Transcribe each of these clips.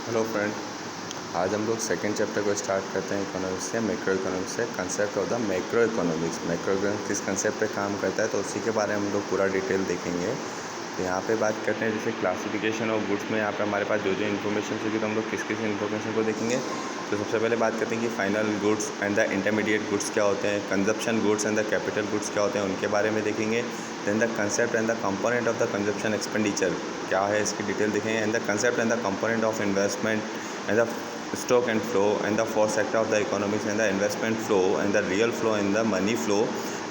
Hello friend, आज हम लोग सेकेंड चैप्टर को स्टार्ट करते हैं इकोनॉमिक्स से, मैक्रो इकोनॉमिक्स से। Concept of the macro economics. Macro economics किस कंसेप्ट पे काम करता है तो उसी के बारे में हम लोग पूरा डिटेल देखेंगे। तो यहाँ पे बात करते हैं जैसे क्लासिफिकेशन ऑफ गुड्स में यहाँ पे हमारे पास जो इन्फॉर्मेशन चाहिए तो हम लोग किस किस इन्फॉर्मेशन को देखेंगे। तो सबसे पहले बात करते हैं कि final goods and the intermediate goods क्या होते हैं, consumption goods and the capital goods क्या होते हैं, उनके बारे में देखेंगे। Then the concept and the component of the consumption expenditure क्या है, इसकी डिटेल देखेंगे। And the concept and the component of investment and the stock and flow and the four sector of the economics and the investment flow and the real flow and the money flow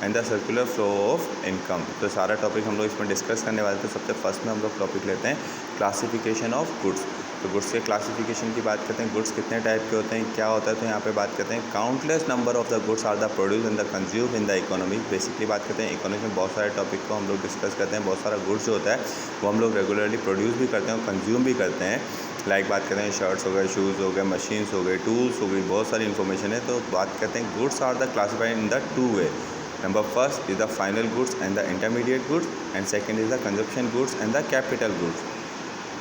and the circular flow of income। तो सारा topic हम लोग इसमें discuss करने वाले थे। सबसे first में हम लोग टॉपिक लेते हैं क्लासिफिकेशन ऑफ गुड्स। तो गुड्स के क्लासिफिकेशन की बात करते हैं। गुड्स कितने टाइप के होते हैं, क्या होता है, तो यहाँ पे बात करते हैं countless number of the goods are the produce and the consume in the economy. Basically बात करते हैं इकोनॉमी में बहुत सारे टॉपिक को हम लोग डिस्कस करते हैं। बहुत सारा गुड्स जो होता है वो हम लोग रेगुलरली प्रोड्यूस भी करते हैं और कंज्यूम भी करते हैं। लाइक बात करते हैं शर्ट्स हो गए, शूज़ हो गए, मशीन्स हो गए, टूल्स हो गई, बहुत सारी इन्फॉर्मेशन है। तो बात करते हैं goods are the classified in the two way. Number first is the final goods and the intermediate goods and second is the consumption goods and the capital goods.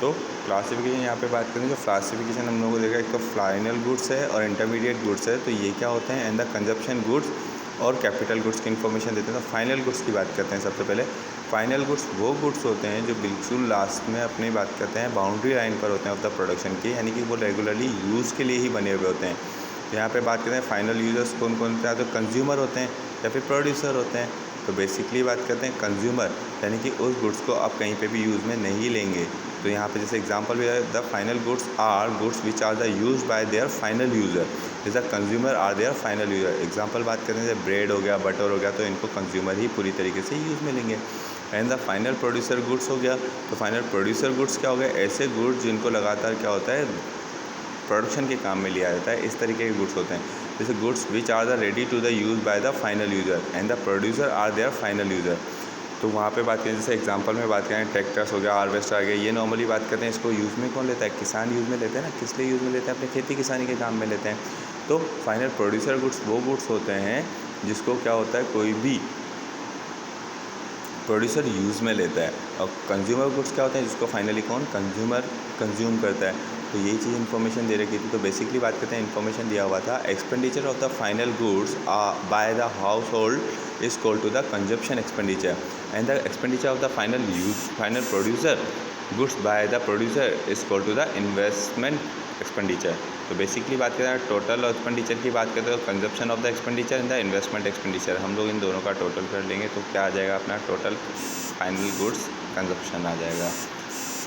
तो क्लासिफिकेशन यहाँ पे बात करेंगे। क्लासिफिकेशन हम लोगों को देखा, एक तो फाइनल गुड्स है और इंटरमीडिएट गुड्स है। तो ये क्या होते हैं, एंड द कंजप्शन गुड्स और कैपिटल गुड्स की इन्फॉर्मेशन देते हैं। तो फाइनल गुड्स की बात करते हैं सबसे पहले। फाइनल गुड्स वो गुड्स होते हैं जो बिल्कुल लास्ट में अपनी बात करते हैं बाउंड्री लाइन पर होते हैं ऑफ द प्रोडक्शन की, यानी कि वो रेगुलरली यूज़ के लिए ही बने हुए होते हैं। तो यहाँ पे बात करते हैं फाइनल यूजर्स कौन कौन से हैं, तो कंज्यूमर होते हैं या फिर प्रोड्यूसर होते हैं। तो बेसिकली बात करते हैं कंज्यूमर, यानी कि उस गुड्स को आप कहीं पे भी यूज़ में नहीं लेंगे। तो यहाँ पे जैसे एग्जांपल भी है, the final goods are goods which are the use by their final user, जैसे consumer are their final user. Example बात करते हैं जैसे ब्रेड हो गया, बटर हो गया, तो इनको कंज्यूमर ही पूरी तरीके से यूज़ में लेंगे। And the final producer goods हो गया। तो फाइनल प्रोड्यूसर गुड्स क्या हो गए, ऐसे गुड्स जिनको लगातार क्या होता है प्रोडक्शन के काम में लिया जाता है, इस तरीके के गुड्स होते हैं। जैसे goods which are the ready to the use by the final user and the producer are their final user. तो वहाँ पे बात करें, जैसे एग्जांपल में बात करें ट्रैक्टर्स हो गया, हार्वेस्टर आ गया, ये नॉर्मली बात करते हैं इसको यूज़ में कौन लेता है, किसान यूज़ में लेते हैं ना। किस लिए यूज़ में लेते हैं, अपने खेती किसानी के काम में लेते हैं। तो फाइनल प्रोड्यूसर गुड्स वो गुड्स होते हैं जिसको क्या होता है कोई भी प्रोड्यूसर यूज़ में लेता है। और कंज्यूमर गुड्स क्या होते हैं जिसको फाइनली कौन कंज्यूमर कंज्यूम करता है। तो यही चीज़ इन्फॉर्मेशन दे रखी थी। तो बेसिकली बात करते हैं इन्फॉर्मेशन दिया हुआ था, expenditure of the final goods by the household is called to the consumption expenditure and the expenditure of the final producer goods by the producer is called to the investment expenditure. तो basically बात करें total expenditure की बात करते हैं तो consumption of the expenditure and the investment expenditure, हम लोग इन दोनों का टोटल कर लेंगे तो क्या आ जाएगा अपना टोटल फाइनल गुड्स कंजप्शन आ जाएगा।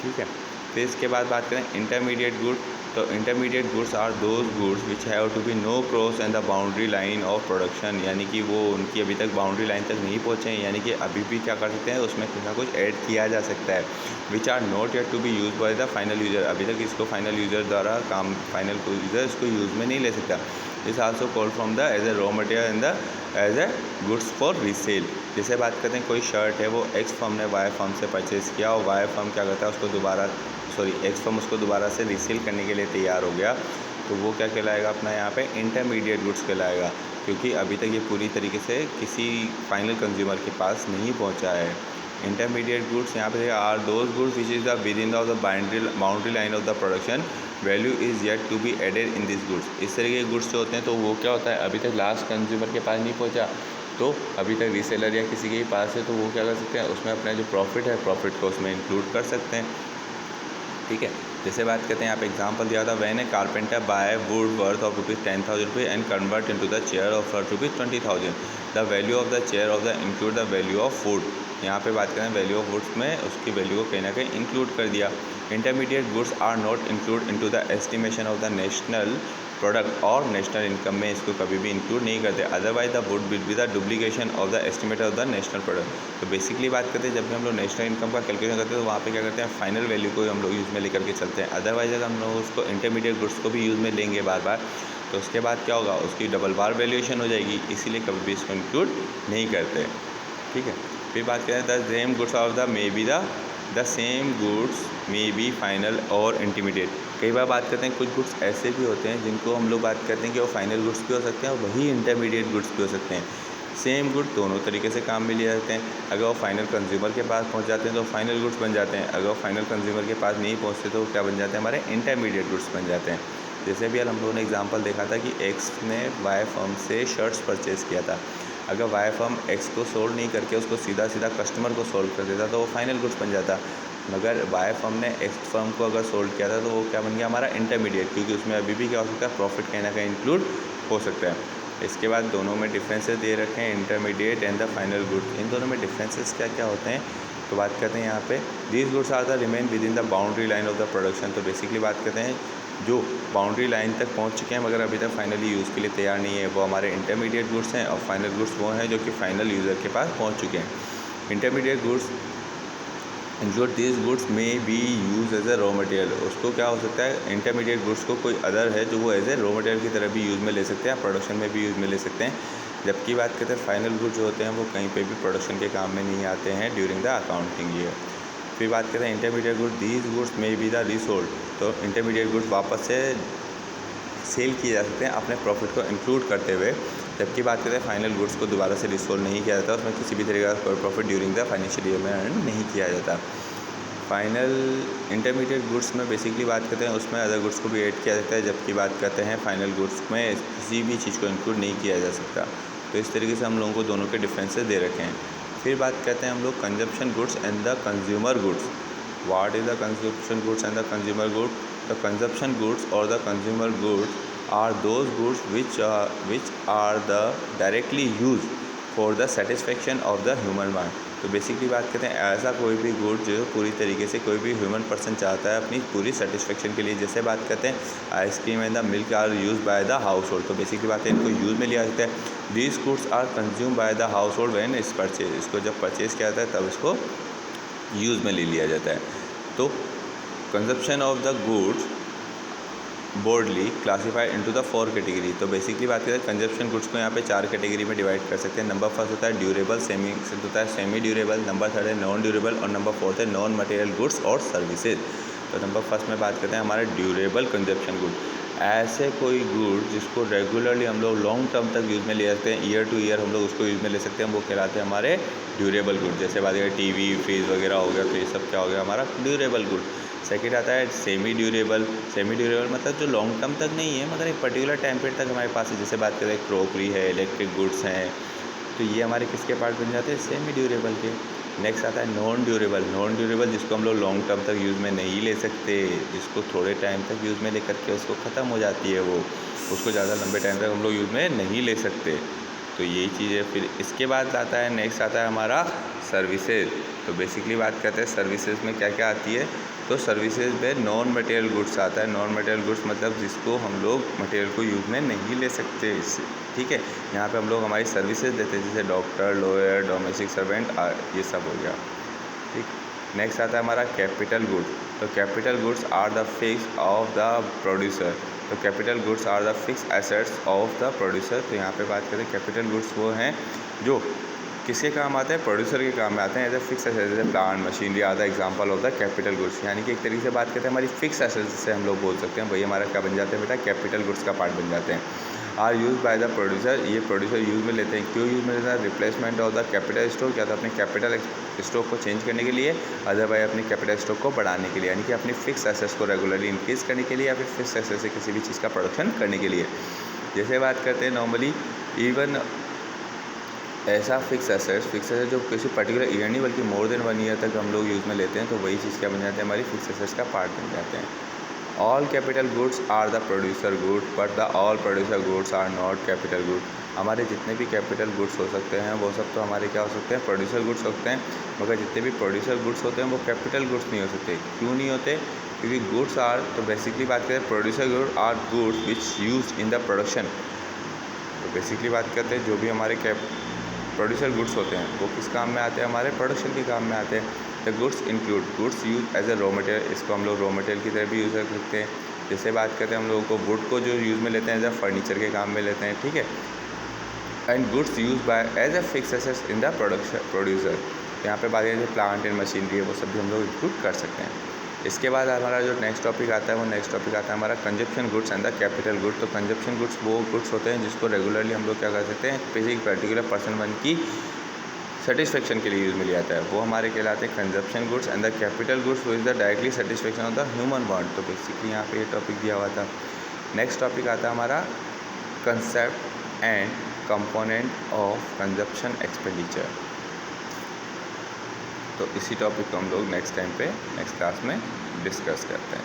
ठीक है। फिर इसके बाद बात करें इंटरमीडिएट गुड। तो intermediate goods are those goods which have to be no cross and the boundary line of production, यानी कि वो उनकी अभी तक बाउंड्री लाइन तक नहीं पहुँचे हैं, यानी कि अभी भी क्या कर सकते हैं उसमें कुछ ना कुछ ऐड किया जा सकता है। Which are not yet to be use by the final user, अभी तक इसको फाइनल यूज़र द्वारा काम फाइनल यूज़र इसको यूज़ में नहीं ले सकता। Is also called from the as a raw material and the as a goods for resale. जैसे बात करते हैं कोई शर्ट है वो एक्स फर्म ने वाई फर्म से परचेज़ किया और वाई फर्म क्या करता है उसको एक्स फर्म उसको दोबारा से रीसेल करने के लिए तैयार हो गया, तो वो क्या कहलाएगा अपना यहाँ पे इंटरमीडिएट गुड्स कहलाएगा, क्योंकि अभी तक ये पूरी तरीके से किसी फाइनल कंज्यूमर के पास नहीं पहुँचा है। इंटरमीडिएट गुड्स यहाँ पे are those goods which is the within the boundary line of the production, value is yet to be added in this goods. इस तरीके के गुड्स जो होते हैं तो वो क्या होता है अभी तक लास्ट कंज्यूमर के पास नहीं पहुँचा, तो अभी तक रीसेलर या किसी के पास है तो वो क्या कर सकते हैं उसमें अपना जो प्रॉफिट है प्रॉफिट को उसमें इंक्लूड कर सकते हैं। ठीक है। जैसे बात करते हैं यहाँ पे एग्जांपल दिया था, when a carpenter buy wood worth of ₹10,000 and convert into the chair of ₹20,000, the value of the chair of the include the value of wood. यहाँ पे बात करें वैल्यू ऑफ वुड्स में उसकी वैल्यू को कहीं ना कहीं इंक्लूड कर दिया। Intermediate goods are not include into the estimation of the national product और नेशनल इनकम में इसको कभी भी इंक्लूड नहीं करते, otherwise the wood will be the duplication of the estimate of the national product. तो बेसिकली बात करते हैं जब भी हम लोग नेशनल इनकम का कैलकुलेशन करते हैं तो वहाँ पे क्या करते हैं फाइनल वैल्यू को हम लोग यूज़ में लेकर के चलते हैं, अदरवाइज अगर हम लोग उसको इंटरमीडिएट गुड्स को भी यूज़ में लेंगे बार बार तो उसके बाद क्या होगा उसकी डबल बार वैल्यूएशन हो जाएगी, इसीलिए कभी भी इसको इंक्लूड नहीं करते। ठीक है। फिर बात करें the same goods of the may be the same goods may be final और इंटरमीडिएट। कई बार बात करते हैं कुछ गुड्स ऐसे भी होते हैं जिनको हम लोग बात करते हैं कि वो फाइनल गुड्स भी हो सकते हैं और वही इंटरमीडिएट गुड्स भी हो सकते हैं। सेम गुड दोनों तरीके से काम में लिए जाते हैं। अगर वो फाइनल कंज्यूमर के पास पहुंच जाते हैं तो फाइनल गुड्स बन जाते हैं। अगर वो फाइनल कंज्यूमर के पास नहीं पहुंचते तो क्या बन जाते हैं, हमारे इंटरमीडिएट गुड्स बन जाते हैं। जैसे भी हम लोगों ने एग्जांपल देखा था कि एक्स ने वाई फर्म से शर्ट्स परचेज़ किया था। अगर वाई फर्म एक्स को सोल्ड नहीं करके उसको सीधा सीधा कस्टमर को सोल्ड कर देता तो वो फाइनल गुड्स बन जाता। मगर वाई फर्म ने एक्स फर्म को अगर सोल्ड किया था तो वो क्या बन गया, हमारा इंटरमीडिएट, क्योंकि उसमें अभी भी क्या हो सकता है, प्रॉफिट कहीं ना कहीं इंक्लूड हो सकता है। इसके बाद दोनों में डिफरेंसेस दे रखे हैं, intermediate and the final goods. इन दोनों में डिफरेंसेस क्या क्या होते हैं तो बात करते हैं यहाँ पे, these goods are the remain within the boundary line of the production. तो बेसिकली बात करते हैं जो बाउंड्री लाइन तक पहुँच चुके हैं मगर अभी तक फाइनली यूज़ के लिए तैयार नहीं है, वो हमारे इंटरमीडिएट गुड्स हैं। और फाइनल गुड्स वो हैं जो कि फाइनल यूज़र के पास पहुँच चुके हैं। Intermediate goods include these goods में be use as a raw material. उसको क्या हो सकता है, इंटरमीडिएट गुड्स को कोई अदर है जो वो एज ए रॉ मटेरियल की तरह भी यूज़ में ले सकते हैं, प्रोडक्शन में भी यूज़ में ले सकते हैं। जबकि बात करते हैं फाइनल गुड्स जो होते हैं वो कहीं पे भी प्रोडक्शन के काम में नहीं आते हैं ड्यूरिंग द अकाउंटिंग ईयर। फिर बात करते हैं इंटरमीडिएट गुड्स, दीज गुड्स में बी द रीसोल्ड। तो इंटरमीडिएट गुड्स वापस से सेल किए जा सकते हैं अपने प्रॉफिट को इंक्लूड करते हुए। जबकि बात करते हैं फाइनल गुड्स को दोबारा से रिसोल्ड नहीं किया जाता, उसमें किसी भी तरीके का profit during the financial year में अर्न नहीं किया जाता। फाइनल इंटरमीडिएट गुड्स में बेसिकली बात करते हैं उसमें अदर गुड्स को भी ऐड किया जाता है, जबकि बात करते हैं फाइनल गुड्स में किसी भी चीज़ को इंक्लूड नहीं किया जा सकता। तो इस तरीके से हम लोगों को दोनों के डिफरेंसेस दे रखे हैं। फिर बात करते हैं हम लोग consumption goods and the consumer goods. What is the consumption goods and the consumer goods? The consumption goods और the consumer goods are those goods which are the directly use for the satisfaction of the human mind. तो basically बात करते हैं ऐसा कोई भी good जो पूरी तरीके से कोई भी ह्यूमन पर्सन चाहता है अपनी पूरी सेटिस्फेक्शन के लिए। जैसे बात करते हैं ice cream and the milk are use by the household. तो बेसिकली बात है इनको यूज़ में लिया जाता है। These goods are consume by the household when it's purchase. इसको जब परचेज़ किया जाता है तब इसको यूज़ में ले लिया जाता है। तो consumption of the goods broadly classified into the 4 category. तो बेसिकली बात करें कंजप्शन गुड्स को यहाँ पे 4 कैटेगरी में डिवाइड कर सकते हैं। नंबर फर्स्ट होता है durable, semi durable, number third है नॉन ड्यूरेबल और नंबर फोर्थ है नॉन मटेरियल गुड्स और सर्विसेज। तो नंबर फर्स्ट में बात करते हैं हमारे ड्यूरेबल कंजप्शन गुड। ऐसे कोई गुड जिसको रेगुलरली हम लोग लॉन्ग टर्म तक यूज़ में ले सकते हैं, ईयर टू ईयर हम लोग उसको यूज़ में ले सकते हैं, वो कहलाते हैं हमारे ड्यूरेबल गुड। जैसे बात करें टीवी, फ्रिज वगैरह हो गया, तो ये सब क्या हो गया हमारा ड्यूरेबल गुड। सेकेंड आता है सेमी ड्यूरेबल। सेमी ड्यूरेबल मतलब जो लॉन्ग टर्म तक नहीं है मगर एक पर्टिकुलर टाइम पीरियड तक हमारे पास है। जैसे बात करें क्रॉकरी है, इलेक्ट्रिक गुड्स हैं, तो ये हमारे किसके पार्ट बन जाते हैं, सेमी ड्यूरेबल के। नेक्स्ट आता है नॉन ड्यूरेबल। नॉन ड्यूरेबल जिसको हम लोग लॉन्ग टर्म तक यूज़ में नहीं ले सकते, जिसको थोड़े टाइम तक यूज़ में ले करके उसको ख़त्म हो जाती है, वो उसको ज़्यादा लंबे टाइम तक हम लोग यूज़ में नहीं ले सकते। तो यही चीज़ है। फिर इसके बाद आता है नेक्स्ट आता है हमारा सर्विसेज। तो बेसिकली बात करते हैं सर्विसेज में क्या क्या आती है। तो सर्विसेज में नॉन मटेरियल गुड्स आता है। नॉन मटेरियल गुड्स मतलब जिसको हम लोग मटेरियल को यूज़ में नहीं ले सकते इससे, ठीक है। यहाँ पे हम लोग हमारी सर्विसेज देते हैं, जैसे डॉक्टर, लॉयर, डोमेस्टिक सर्वेंट, ये सब हो गया, ठीक। नेक्स्ट आता है हमारा कैपिटल गुड्स। तो capital goods are the fix of the producer. तो capital goods are the fix assets of the producer. तो यहाँ पे बात करें कैपिटल गुड्स वो हैं जो किसके काम आते हैं, प्रोड्यूसर के काम में आते हैं एज ए फिक्स एसेट, जैसे plant, machinery are the example of the capital goods. यानी कि एक तरीके से बात करते हैं हमारी फिक्स एसेट जिससे हम लोग बोल सकते हैं वही हमारा क्या बन जाते हैं बेटा, कैपिटल गुड्स का पार्ट बन जाते हैं। Are use by the producer. ये प्रोड्यूसर यूज़ में लेते हैं, क्यों यूज़ में लेते हैं, replacement of the capital stock, या तो अपने कैपिटल स्टॉक को चेंज करने के लिए, अदरवाइज अपने कैपिटल स्टॉक को बढ़ाने के लिए, यानी कि अपनी फिक्स एसेट्स को रेगुलरली इंक्रीज़ करने के लिए या फिर फिक्स एसेट से किसी भी चीज़ का प्रोडक्शन करने के लिए। जैसे बात करते हैं नॉर्मली इवन ऐसा फिक्स एसेट जो किसी पर्टिकुलर ईयर नहीं बल्कि मोर देन 1 ईयर तक हम लोग यूज़ में लेते हैं, तो वही चीज़ क्या बन जाते हैं, हमारी फिक्स एसेट्स का पार्ट बन जाते हैं। All capital goods are the producer good but the all producer goods are not capital good. हमारे जितने भी कैपिटल गुड्स हो सकते हैं वो सब तो हमारे क्या हो सकते हैं, प्रोड्यूसर गुड्स होते हैं, मगर जितने भी प्रोड्यूसर गुड्स होते हैं वो कैपिटल गुड्स नहीं हो सकते। क्यों नहीं होते, क्योंकि गुड्स आर, तो बेसिकली बात करें producer good are goods which use in the production. तो बेसिकली बात करते हैं जो भी हमारे प्रोड्यूसर गुड्स होते हैं वो किस काम में आते हैं, हमारे प्रोडक्शन के काम में आते हैं। The goods include goods use as a raw material. इसको हम लोग रॉ मटेरियल की तरह भी यूज़ कर सकते हैं। जैसे बात करते हैं हम लोगों को वुड को जो यूज़ में लेते हैं एज ए फर्नीचर के काम में लेते हैं, ठीक है। And goods use by as a fix assets in the producer. यहाँ पे बात करें प्लांट एंड मशीनरी है वो सब भी हम लोग इंक्लूड कर सकते हैं। इसके बाद हमारा जो नेक्स्ट टॉपिक आता है वो नेक्स्ट टॉपिक आता है हमारा consumption goods and the capital good. तो कंजप्शन गुड्स वो गुड्स होते हैं जिसको रेगुलरली हम लोग क्या कर सकते हैं, किसी पर्टिकुलर पर्सन वन की सेटिस्फेक्शन के लिए यूज़ में लिया जाता है, वो हमारे कहलाते हैं consumption goods and the capital goods वो is the directly satisfaction of the human want. तो बेसिकली यहाँ पे ये टॉपिक दिया हुआ था। नेक्स्ट टॉपिक आता है हमारा concept and component of consumption expenditure. तो इसी टॉपिक को हम लोग नेक्स्ट टाइम पे नेक्स्ट क्लास में डिस्कस करते हैं।